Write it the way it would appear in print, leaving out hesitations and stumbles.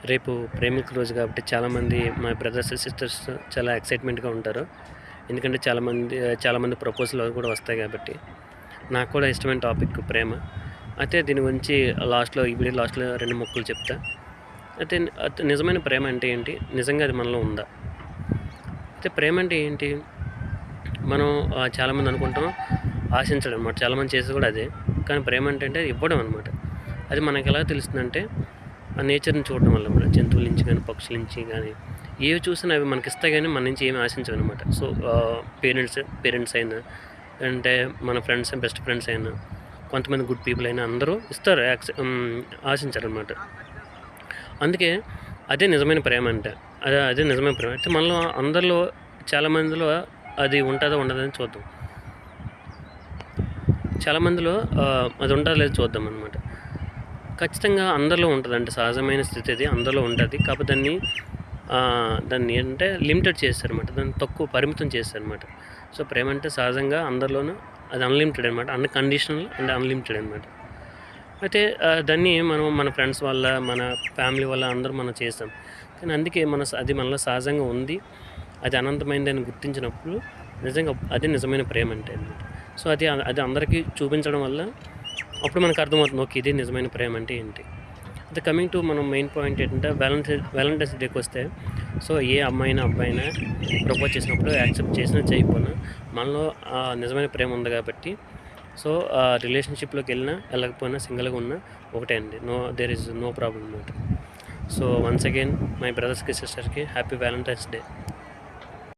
రేపు ప్రేమికుల రోజు కాబట్టి చాలామంది మా బ్రదర్స్, సిస్టర్స్ చాలా ఎక్సైట్‌మెంట్‌గా ఉంటారు. ఎందుకంటే చాలామంది ప్రపోజల్ అవి కూడా వస్తాయి కాబట్టి. నాకు కూడా ఇష్టమైన టాపిక్ ప్రేమ. అయితే దీని గురించి ఈ వీడియో లాస్ట్‌లో 2 ముక్కలు చెప్తా. అయితే నిజమైన ప్రేమ అంటే ఏంటి? నిజంగా అది మనలో ఉందా? అయితే ప్రేమ అంటే ఏంటి? మనం చాలామంది అనుకుంటాం ఆశించడం అనమాట. చాలామంది చేసేది కూడా అదే. కానీ ప్రేమ అంటే ఇవ్వడం అనమాట. అది మనకెలా తెలుస్తుందంటే ఆ నేచర్‌ని చూడడం వల్ల మన జంతువుల నుంచి గానీ, పక్షుల నుంచి గానీ, ఏవి చూసినా అవి మనకిస్తాయి గానీ, మన నుంచి ఏమి ఆశించవనమాట. సో, పేరెంట్స్ అయినా, అంటే మన బెస్ట్ ఫ్రెండ్స్ అయినా, కొంతమంది గుడ్ పీపుల్ అయినా అందరూ ఇస్తారు. ఆశించరనమాట. అందుకే అదే నిజమైన ప్రేమ అంటే. అదే నిజమైన ప్రేమ. అయితే మనలో అందరిలో చాలా మందిలో అది ఉంటదో, ఉండదో అని చూద్దాం. చాలా మందిలో అది ఉంటదో లేదో చూద్దామనమాట. ఖచ్చితంగా అందరిలో ఉంటది. అంటే సహజమైన స్థితి అది. అందరిలో ఉంటది. కాకపోతే దాన్ని ఏంటంటే లిమిటెడ్ చేశారనమాట. దాన్ని తక్కువ పరిమితం చేశారనమాట. సో, ప్రేమ అంటే సహజంగా అందరిలోనూ అది అన్‌లిమిటెడ్ అనమాట. అన్‌కండిషనల్ అండ్ అన్‌లిమిటెడ్ అనమాట. అయితే దాన్ని మనం మన ఫ్రెండ్స్ వల్ల, మన ఫ్యామిలీ వల్ల అందరూ మనం చేసాం. కానీ అందుకే అది మనలో సహజంగా ఉంది. అది అనంతమైనదని గుర్తించినప్పుడు నిజంగా అది నిజమైన ప్రేమ అంటే అనమాట. సో, అది అందరికీ చూపించడం వల్ల అప్పుడు మనకు అర్థమవుతుంది. ఓకే. ఇది నిజమైన ప్రేమ అంటే ఏంటి? అయితే కమింగ్ టు మనం మెయిన్ పాయింట్ ఏంటంటే వాలంటైన్స్ డేకొస్తే సో, ఏ అమ్మాయినా, అబ్బాయినా ప్రపోజ్ చేసినప్పుడు యాక్సెప్ట్ చేసినా, చేయకపోయినా మనలో నిజమైన ప్రేమ ఉంది కాబట్టి సో, రిలేషన్‌షిప్‌లోకెళ్ళినా, ఎళ్ళకపోయినా, సింగిల్‌గా ఉన్నా ఒకటే అండి. దేర్ ఈజ్ నో ప్రాబ్లమ్ అనమాట. సో, వన్స్ అగైన్ మై బ్రదర్స్‌కి, సిస్టర్స్‌కి హ్యాపీ వాలంటైన్స్ డే.